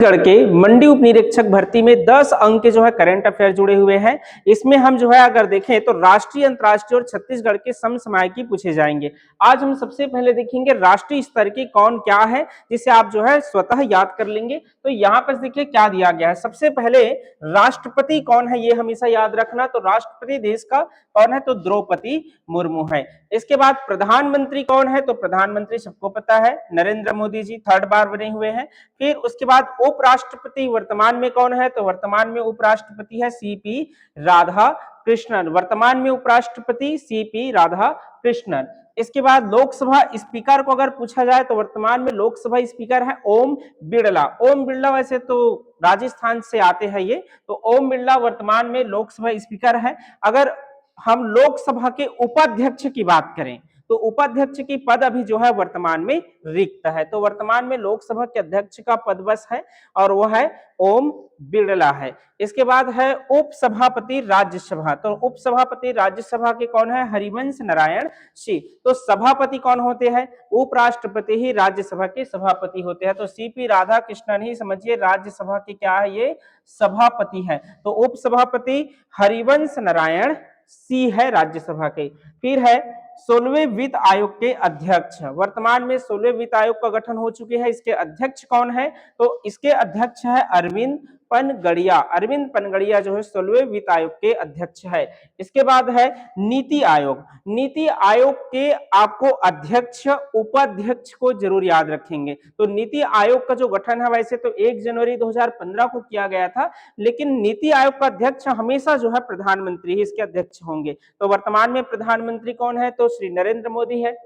छत्तीसगढ़ के मंडी उप निरीक्षक भर्ती में 10 अंक के जो है करंट अफेयर जुड़े हुए हैं। इसमें हम जो है अगर देखें तो राष्ट्रीय, अंतर्राष्ट्रीय और छत्तीसगढ़ के समसामयिकी पूछे जाएंगे। आज हम सबसे पहले देखेंगे राष्ट्रीय स्तर की कौन क्या है, जिसे आप जो है स्वतः याद कर लेंगे। तो यहाँ पर देखिए क्या दिया गया है। सबसे पहले राष्ट्रपति कौन है ये हमेशा याद रखना। तो राष्ट्रपति देश का कौन है, तो द्रौपदी मुर्मू है। इसके बाद प्रधानमंत्री कौन है, तो प्रधानमंत्री सबको पता है नरेंद्र मोदी जी 3rd बार बने हुए हैं। फिर उसके बाद उपराष्ट्रपति वर्तमान में कौन है, तो वर्तमान में उपराष्ट्रपति है सीपी राधा कृष्णन। वर्तमान में उपराष्ट्रपति सीपी राधा कृष्णन। इसके बाद लोकसभा स्पीकर को अगर पूछा जाए तो वर्तमान में लोकसभा स्पीकर है ओम बिरला। ओम बिरला वैसे तो राजस्थान से आते हैं ये, तो ओम बिरला वर्तमान में लोकसभा स्पीकर है। अगर हम लोकसभा के उपाध्यक्ष की बात करें तो उपाध्यक्ष की पद अभी जो है वर्तमान में रिक्त है। तो वर्तमान में लोकसभा के अध्यक्ष का पद बस है और वह है ओम बिरला है। इसके बाद है उपसभापति राज्यसभा। तो उपसभापति राज्यसभा के कौन है, हरिवंश नारायण सिंह। तो सभापति कौन होते हैं, उपराष्ट्रपति ही राज्यसभा के सभापति होते हैं। तो सीपी राधा कृष्णन ही समझिए राज्यसभा के क्या है, ये सभापति है। तो उपसभापति हरिवंश नारायण सिंह है राज्यसभा के। फिर है 16वें वित्त आयोग के अध्यक्ष। वर्तमान में 16वें वित्त आयोग का गठन हो चुके हैं। इसके अध्यक्ष कौन है, तो इसके अध्यक्ष है अरविंद पनगड़िया। अरविंद पनगड़िया जो है 16वें वित्त आयोग के अध्यक्ष है। इसके बाद है नीति आयोग। नीति आयोग के आपको अध्यक्ष उपाध्यक्ष को जरूर याद रखेंगे। तो नीति आयोग का जो गठन है वैसे तो 1 जनवरी 2015 को किया गया था, लेकिन नीति आयोग का अध्यक्ष हमेशा जो है प्रधानमंत्री ही इसके अध्यक्ष होंगे। तो वर्तमान में प्रधानमंत्री कौन है, तो श्री नरेंद्र मोदी है।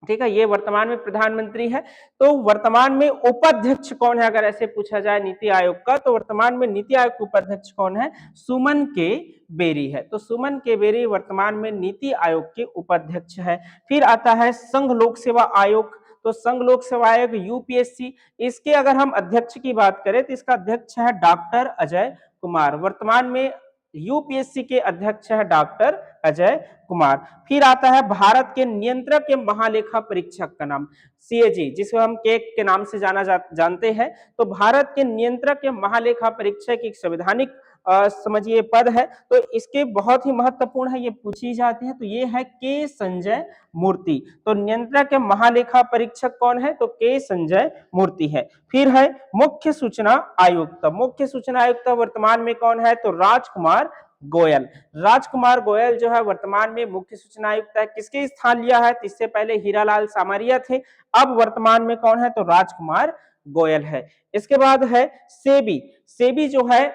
ठीक है, ये वर्तमान में प्रधानमंत्री है। तो वर्तमान में उपाध्यक्ष कौन है, अगर ऐसे पूछा जाए नीति आयोग का, तो वर्तमान में नीति आयोग के उपाध्यक्ष कौन है, सुमन के बेरी है। तो सुमन के बेरी वर्तमान में नीति आयोग के उपाध्यक्ष है। फिर आता है संघ लोक सेवा आयोग। तो संघ लोक सेवा आयोग यूपीएससी, इसके अगर हम अध्यक्ष की बात करें तो इसका अध्यक्ष है डॉक्टर अजय कुमार। वर्तमान में यूपीएससी के अध्यक्ष है डॉक्टर अजय कुमार। फिर आता है भारत के नियंत्रक के महालेखा परीक्षक का नाम सीएजी, जिसे हम केक के नाम से जानते हैं। तो भारत के नियंत्रक के महालेखा परीक्षक एक संवैधानिक समझिए पद है। तो इसके बहुत ही महत्वपूर्ण है, ये पूछी जाती है। तो ये है के संजय मूर्ति। तो नियंत्रक के महालेखा परीक्षक कौन है, तो के संजय मूर्ति है। फिर है मुख्य सूचना आयुक्त। मुख्य सूचना आयुक्त वर्तमान में कौन है, तो राजकुमार गोयल। राजकुमार गोयल जो है वर्तमान में मुख्य सूचना आयुक्त है। किसके स्थान लिया है, इससे पहले हीरालाल सामरिया थे, अब वर्तमान में कौन है, तो राजकुमार गोयल है। इसके बाद है सेबी। सेबी जो है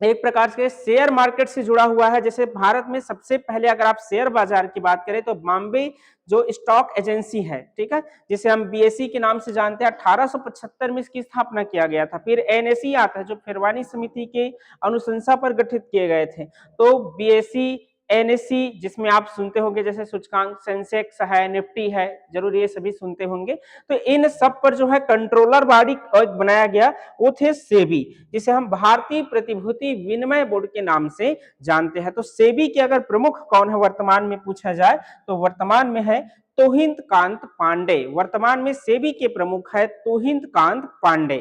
एक प्रकार से शेयर मार्केट से जुड़ा हुआ है। जैसे भारत में सबसे पहले अगर आप शेयर बाजार की बात करें तो बॉम्बे जो स्टॉक एजेंसी है, ठीक है, जिसे हम बीएसई के नाम से जानते हैं, 1875 में इसकी स्थापना किया गया था। फिर एनएसई आता है जो फिरवानी समिति के अनुशंसा पर गठित किए गए थे। तो बीएसई, एनएससी, जिसमें आप सुनते होंगे जैसे सूचकांक सेंसेक्स है, निफ्टी है, जरूर ये सभी सुनते होंगे। तो इन सब पर जो है कंट्रोलर बॉडी बनाया गया, वो थे सेबी, जिसे हम भारतीय प्रतिभूति विनिमय बोर्ड के नाम से जानते हैं। तो सेबी के अगर प्रमुख कौन है वर्तमान में पूछा जाए तो वर्तमान में है तोहिंद कांत पांडे। वर्तमान में सेबी के प्रमुख है तोहिंद कांत पांडे।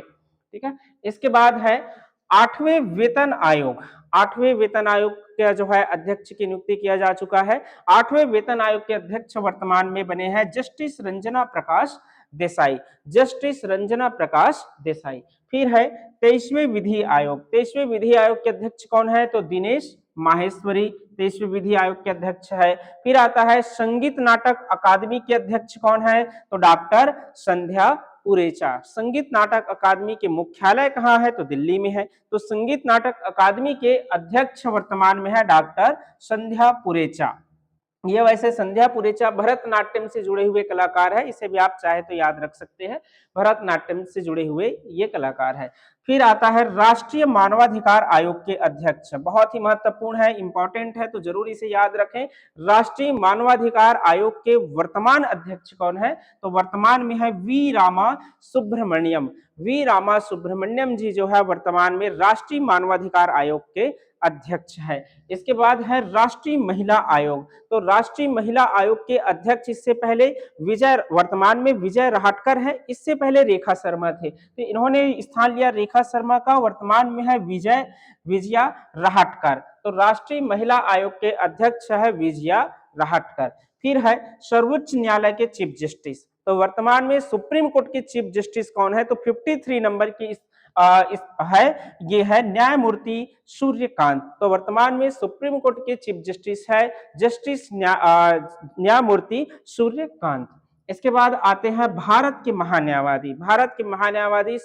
ठीक है, इसके बाद है 8वें वेतन आयोग। 8वें वेतन आयोग का जो है अध्यक्ष की नियुक्ति किया जा चुका है। 8वें वेतन आयोग के अध्यक्ष वर्तमान में बने हैं जस्टिस रंजना प्रकाश देसाई। जस्टिस रंजना प्रकाश देसाई। फिर है 23वें विधि आयोग। 23वें विधि आयोग के अध्यक्ष कौन है, तो दिनेश माहेश्वरी 23वें विधि आयोग के अध्यक्ष है। फिर आता है संगीत नाटक अकादमी के अध्यक्ष कौन है, तो डॉक्टर संध्या पुरेचा। संगीत नाटक अकादमी के मुख्यालय कहाँ है, तो दिल्ली में है। तो संगीत नाटक अकादमी के अध्यक्ष वर्तमान में है डॉक्टर संध्या पुरेचा। ये वैसे संध्या पुरेचा भरतनाट्यम से जुड़े हुए कलाकार है, इसे भी आप चाहे तो याद रख सकते हैं, भरतनाट्यम से जुड़े हुए ये कलाकार है। फिर आता है राष्ट्रीय मानवाधिकार आयोग के अध्यक्ष, बहुत ही महत्वपूर्ण है, इंपॉर्टेंट है, तो जरूर इसे याद रखें। राष्ट्रीय मानवाधिकार आयोग के वर्तमान अध्यक्ष कौन है, तो वर्तमान में है वी रामा सुब्रमण्यम। वी रामा सुब्रमण्यम जी जो है वर्तमान में राष्ट्रीय मानवाधिकार आयोग के अध्यक्ष है। इसके बाद है राष्ट्रीय महिला आयोग। तो राष्ट्रीय महिला आयोग के अध्यक्ष इससे पहले वर्तमान में विजय राहटकर है, इससे पहले रेखा शर्मा थे। तो इन्होंने स्थान लिया रेखा रेखा शर्मा का, वर्तमान में है विजया रहाटकर। तो राष्ट्रीय महिला आयोग के अध्यक्ष है विजया रहाटकर। फिर है सर्वोच्च न्यायालय के चीफ जस्टिस, तो वर्तमान में सुप्रीम कोर्ट के चीफ जस्टिस कौन है, तो 53 नंबर की है, ये है न्यायमूर्ति सूर्यकांत। तो वर्तमान में सुप्रीम कोर्ट के चीफ जस्टिस है जस्टिस न्यायमूर्ति सूर्यकांत। इसके बाद आते हैं भारत के महान्यायवादी। भारत के महान्यायवादी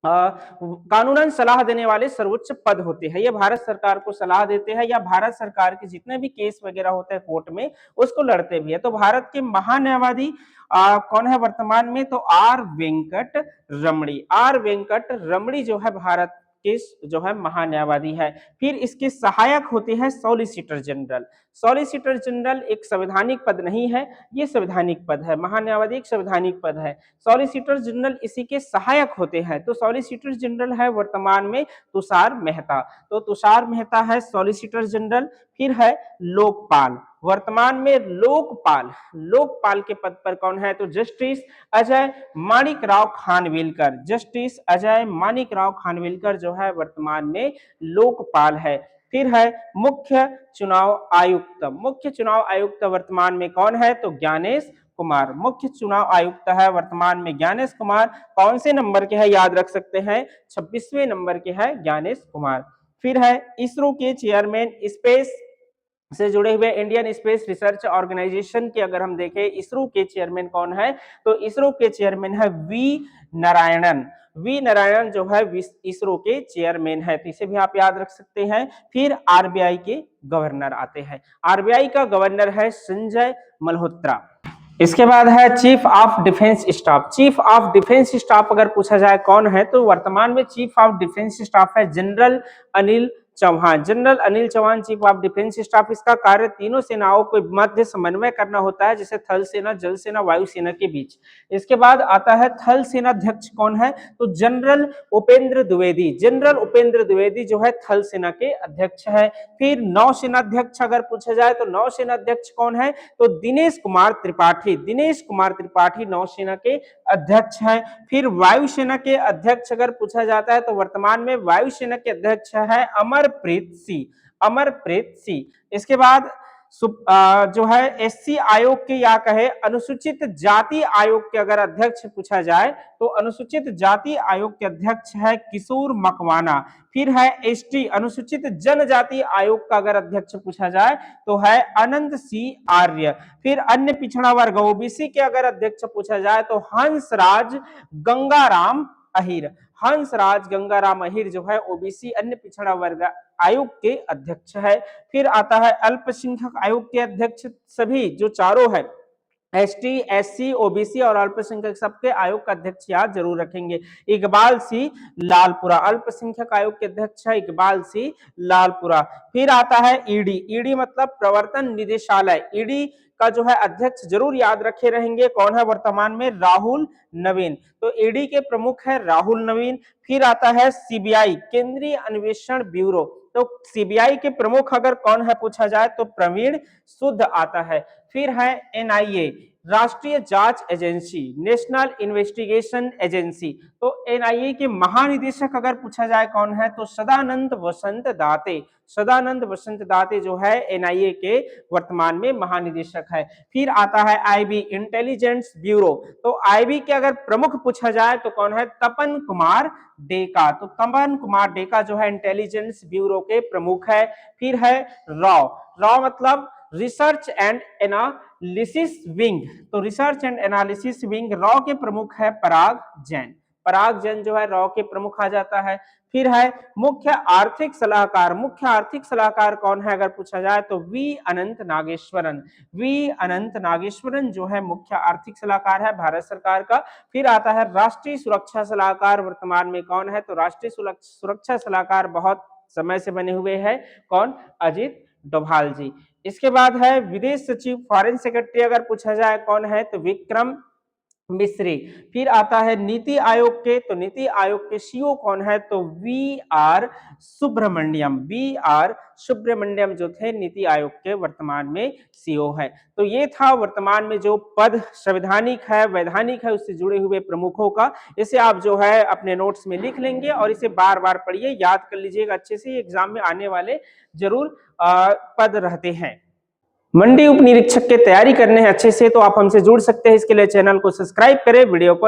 कानूनन सलाह देने वाले सर्वोच्च पद होते हैं, ये भारत सरकार को सलाह देते हैं या भारत सरकार के जितने भी केस वगैरह होते हैं कोर्ट में उसको लड़ते भी है। तो भारत के महान्यायवादी कौन है वर्तमान में, तो are Venkat Ramani. Are Venkat रमणी जो है भारत के जो है महान्यायवादी है। फिर इसके सहायक होते हैं सॉलिसिटर जनरल। सॉलिसिटर जनरल एक संवैधानिक पद नहीं है, ये संवैधानिक पद है। महान्यायवादी एक संवैधानिक पद है, सॉलिसिटर जनरल इसी के सहायक होते हैं। तो सॉलिसिटर जनरल है वर्तमान में तुषार मेहता। तो तुषार मेहता है सॉलिसिटर जनरल। फिर है लोकपाल, वर्तमान में लोकपाल के पद पर कौन है, तो जस्टिस अजय माणिकराव खानविलकर। जस्टिस अजय माणिकराव खानविलकर जो है वर्तमान में लोकपाल है। फिर है मुख्य चुनाव आयुक्त। मुख्य चुनाव आयुक्त वर्तमान में कौन है, तो ज्ञानेश कुमार। मुख्य चुनाव आयुक्त है वर्तमान में ज्ञानेश कुमार। कौन से नंबर के है याद रख सकते हैं, 26वें नंबर के है ज्ञानेश कुमार। फिर है इसरो के चेयरमैन, स्पेस से जुड़े हुए इंडियन स्पेस रिसर्च ऑर्गेनाइजेशन के अगर हम देखें इसरो के चेयरमैन कौन है, तो इसरो के चेयरमैन है वी नारायणन। वी नारायणन जो है इसरो के चेयरमैन है, तो इसे भी आप याद रख सकते हैं। फिर आरबीआई के गवर्नर आते हैं, आरबीआई का गवर्नर है संजय मल्होत्रा। इसके बाद है chief of defence staff. Chief of defence staff अगर पूछा जाए कौन है, तो वर्तमान में चीफ ऑफ डिफेंस स्टाफ है general Anil Chauhan. General Anil Chauhan chief of defence staff. इसका कार्य तीनों सेनाओं के मध्य समन्वय करना होता है, जैसे थल सेना, जल सेना, वायु सेना के बीच। इसके बाद आता है थल सेना अध्यक्ष कौन है, तो जनरल उपेंद्र द्विवेदी। जनरल उपेंद्र द्विवेदी जो है थल सेना के अध्यक्ष है। फिर नौसेना अध्यक्ष अगर पूछा जाए तो नौसेना अध्यक्ष कौन है, तो दिनेश कुमार त्रिपाठी। दिनेश कुमार त्रिपाठी नौसेना के अध्यक्ष हैं। फिर वायुसेना के अध्यक्ष अगर पूछा जाता है तो वर्तमान में वायुसेना के अध्यक्ष है अमरप्रीत सिंह। अमरप्रीत सिंह। इसके बाद जो है एससी आयोग के या कहे अनुसूचित जाति आयोग के अगर अध्यक्ष पूछा जाए तो अनुसूचित जाति आयोग के अध्यक्ष है किशोर मकवाना। फिर है एसटी अनुसूचित जनजाति आयोग का अगर अध्यक्ष पूछा जाए तो है अनंत सिंह आर्य। फिर अन्य पिछड़ा वर्ग ओबीसी के अगर अध्यक्ष पूछा जाए तो हंसराज गंगाराम अहिर। हंसराज गंगाराम अहिर जो है ओबीसी अन्य पिछड़ा वर्ग आयोग के अध्यक्ष है। फिर आता है अल्पसंख्यक आयोग के अध्यक्ष, सभी जो चारों है एसटी, एससी, ओबीसी और अल्पसंख्यक सबके आयोग का अध्यक्ष याद जरूर रखेंगे, इकबाल सिंह लालपुरा। अल्पसंख्यक आयोग के अध्यक्ष है इकबाल सिंह लालपुरा। फिर आता है ईडी। ईडी मतलब प्रवर्तन निदेशालय। ईडी का जो है अध्यक्ष जरूर याद रखे रहेंगे, कौन है वर्तमान में, राहुल नवीन। तो ईडी के प्रमुख है राहुल नवीन। फिर आता है सीबीआई केंद्रीय अन्वेषण ब्यूरो। तो सीबीआई के प्रमुख अगर कौन है पूछा जाए तो प्रवीण सुद आता है। फिर है एनआईए राष्ट्रीय जांच एजेंसी, नेशनल इन्वेस्टिगेशन एजेंसी। तो एनआईए के महानिदेशक अगर पूछा जाए कौन है तो सदानंद वसंत दाते। सदानंद वसंत दाते जो है एनआईए के वर्तमान में महानिदेशक है। फिर आता है आईबी इंटेलिजेंस ब्यूरो। तो आईबी के अगर प्रमुख पूछा जाए तो कौन है, तपन कुमार डेका। तो तपन कुमार डेका जो है इंटेलिजेंस ब्यूरो के प्रमुख है। फिर है रॉ। रॉ मतलब रिसर्च एंड एनालिसिस विंग। तो research and analysis wing raw के प्रमुख है पराग जैन। पराग जैन जो है रॉ के प्रमुख आ जाता है। फिर है मुख्य आर्थिक सलाहकार। मुख्य आर्थिक सलाहकार कौन है अगर पूछा जाए तो वी अनंत नागेश्वरन। वी अनंत नागेश्वरन जो है मुख्य आर्थिक सलाहकार है भारत सरकार का। फिर आता है राष्ट्रीय सुरक्षा सलाहकार, वर्तमान में कौन है, तो राष्ट्रीय सुरक्षा सलाहकार बहुत समय से बने हुए हैं, कौन, अजित डोभाल जी। इसके बाद है विदेश सचिव फॉरेन सेक्रेटरी अगर पूछा जाए कौन है तो विक्रम मिस्री। फिर आता है नीति आयोग के, तो नीति आयोग के सीईओ कौन है, तो V R Subrahmanyam. V R Subrahmanyam जो थे नीति आयोग के वर्तमान में सीईओ है। तो ये था वर्तमान में जो पद संवैधानिक है, वैधानिक है, उससे जुड़े हुए प्रमुखों का। इसे आप जो है अपने नोट्स में लिख लेंगे और इसे बार बार पढ़िए, याद कर लीजिएगा अच्छे से, एग्जाम में आने वाले जरूर पद रहते हैं। मंडी उप निरीक्षक के तैयारी करने हैं अच्छे से, तो आप हमसे जुड़ सकते हैं। इसके लिए चैनल को सब्सक्राइब करें, वीडियो को